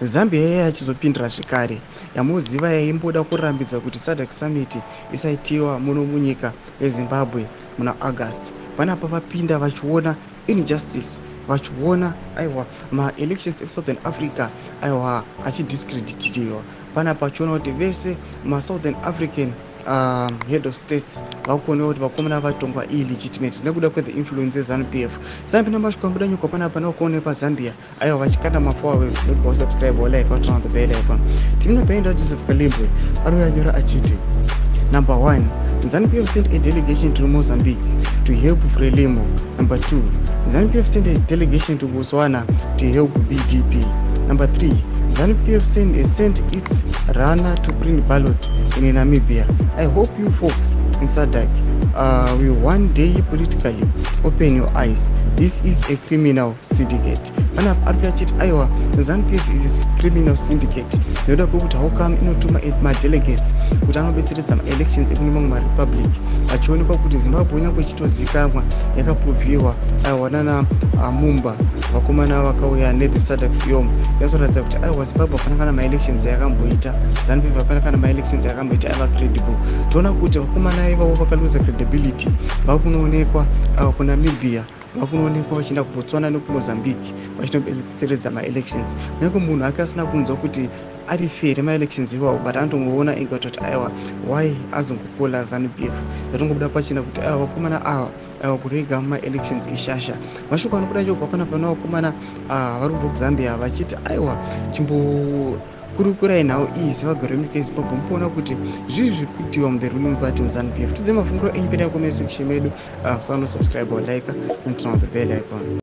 Zambia yeye achizopindira zvekare yamuziva yaimboda kurambidza kuti SADC summit isaitiwa muno munyika yeZimbabwe muna August. Panapa vapinda vachiona injustice, vachiona aiwa ma-elections eSouthern Africa aiwa achidiscredititiwa. Panapa vachiona kuti vese ma-Southern African head of states vakuona kuti vakomana vatongwa illegitimate nekuda kwethe influence yeZANU-PF. Sambi namasvikwambuda nyuka panapa nokuone paZambia aiwa vachikanda maforwards nokuva subscribe or like turn on the bell icon. Timinopenda Joseph Kalimbwe ariyanyora achiti number 1, ZANU-PF sent a delegation to Mozambique to help Frelimo. Number 2, ZANU-PF sent a delegation to Botswana to help BDP. Number 3, ZANU-PF sent its runner to print ballots in Namibia. I hope you folks in SADC will one day politically open your eyes. This is a criminal syndicate. Pana arikachiti aiwa ZANU-PF is a criminal syndicate. Noda kuti how come inotuma my delegates kuti anobetseredza ma-elections ekunyuma ma-republic achionekwa kuti Zimbabwe nyange ichitozikamwa yakaprovhiwa aiwa nana Mumba vakomana vakauya nethe SADC yom yazoratidza kuti aiwa Zimbabwe hapana kana ma-elections yakamboita, ZANU-PF hapana kana ma-elections yakamboita aiva credible. Toona kuti vakomana ivavo vakaluza credibility vakunoonekwa kuNamibia, vakunoonekwa vachienda kuBotswana nekuMozambique vachinobetseredza ma-elections. Nyange munhu akasina kunzwa kuti ari fair ma-elections iwawo but anongoona ega kuti aiwa why azongokola ZANU-PF yatongobuda pachina kuti aiwa vakomana ava kurega ma-elections ishasha. Mashoko anobuda choga panapa navakomana vari kubva kuZambia vachiti aiwa kurikurai nhau iyi sevagari venyika yeZimbabwe mukuona kuti zvizvi zviri kuitiwa muThe ruling party muZANU-PF. Tidze mafungiro enyu penda comment section medu, subscribe or like and turn on the bell icon.